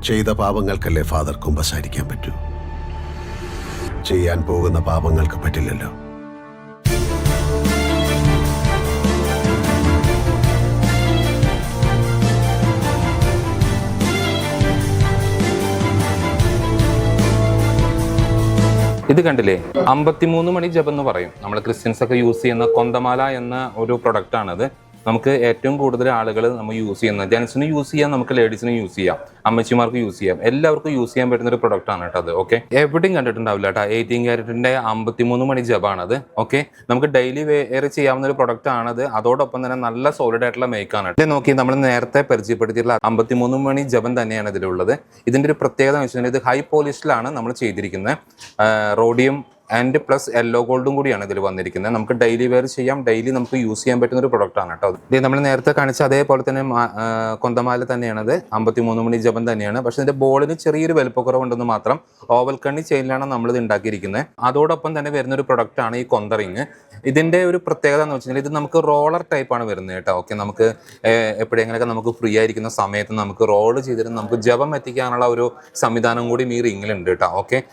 ചെയ്ത പാപങ്ങൾക്കല്ലേ ഫാദർ കുമ്പസാരിക്കാൻ പറ്റൂ? ചെയ്യാൻ പോകുന്ന പാപങ്ങൾക്ക് പറ്റില്ലല്ലോ. ഇത് കണ്ടില്ലേ, 53 മണി ജപം എന്ന് പറയും. നമ്മൾ ക്രിസ്ത്യൻസ് ഒക്കെ യൂസ് ചെയ്യുന്ന കൊന്തമാല എന്ന ഒരു പ്രൊഡക്റ്റ് ആണത്. നമുക്ക് ഏറ്റവും കൂടുതൽ ആളുകൾ നമ്മൾ യൂസ് ചെയ്യുന്നത്, ജെൻസിന് യൂസ് ചെയ്യാം, നമുക്ക് ലേഡീസിന് യൂസ് ചെയ്യാം, അമ്മച്ചിമാർക്ക് യൂസ് ചെയ്യാം, എല്ലാവർക്കും യൂസ് ചെയ്യാൻ പറ്റുന്ന ഒരു പ്രൊഡക്റ്റ് ആണ് കേട്ടോ അത്. ഓക്കെ, എവിടെയും കണ്ടിട്ടുണ്ടാവില്ല കേട്ടോ. 18 ക്യാരറ്റിന്റെ 53 മണി ജപാണത്. ഓക്കെ, നമുക്ക് ഡെയിലി വെയർ ചെയ്യാവുന്ന ഒരു പ്രൊഡക്റ്റ് ആണത്. അതോടൊപ്പം തന്നെ നല്ല സോളിഡ് ആയിട്ടുള്ള മേക്ക് ആണ്. ഇത് നോക്കി, നമ്മൾ നേരത്തെ പരിചയപ്പെടുത്തിയിട്ടുള്ള 53 മണി ജപം തന്നെയാണ് ഇതിലുള്ളത്. ഇതിന്റെ ഒരു പ്രത്യേകത എന്ന് വെച്ചിട്ടുണ്ടെങ്കിൽ ഇത് ഹൈ പോളിഷിലാണ് നമ്മൾ ചെയ്തിരിക്കുന്നത്. റോഡിയം ആൻഡ് പ്ലസ് യെല്ലോ ഗോൾഡും കൂടിയാണ് ഇതിൽ വന്നിരിക്കുന്നത്. നമുക്ക് ഡെയിലി വെയർ ചെയ്യാം, ഡെയിലി നമുക്ക് യൂസ് ചെയ്യാൻ പറ്റുന്ന ഒരു പ്രൊഡക്റ്റ് ആണ് കേട്ടോ. ഇത് നമ്മൾ നേരത്തെ കാണിച്ച അതേപോലെ തന്നെ കൊന്തമാല തന്നെയാണത്. 53 മണി ജപം തന്നെയാണ്. പക്ഷെ ഇതിന്റെ ബോളിന് ചെറിയൊരു വലുപ്പക്കുറവുണ്ടെന്ന് മാത്രം. ഓവൽ കണ്ണി ചെയിനിലാണ് നമ്മൾ ഇത് ഉണ്ടാക്കിയിരിക്കുന്നത്. അതോടൊപ്പം തന്നെ വരുന്ന ഒരു പ്രൊഡക്റ്റ് ആണ് ഈ കൊന്തറിങ്. ഇതിന്റെ ഒരു പ്രത്യേകത എന്ന് വെച്ചിട്ടുണ്ടെങ്കിൽ ഇത് നമുക്ക് റോളർ ടൈപ്പ് ആണ് വരുന്നത് കേട്ടോ. ഓക്കെ, നമുക്ക് എപ്പോഴെങ്കിലൊക്കെ നമുക്ക് ഫ്രീ ആയിരിക്കുന്ന സമയത്ത് നമുക്ക് റോൾ ചെയ്തിട്ട് നമുക്ക് ജപം എത്തിക്കാനുള്ള ഒരു സംവിധാനം കൂടി ഈ റിങ്ങിലുണ്ട് കേട്ടോ. ഓക്കെ,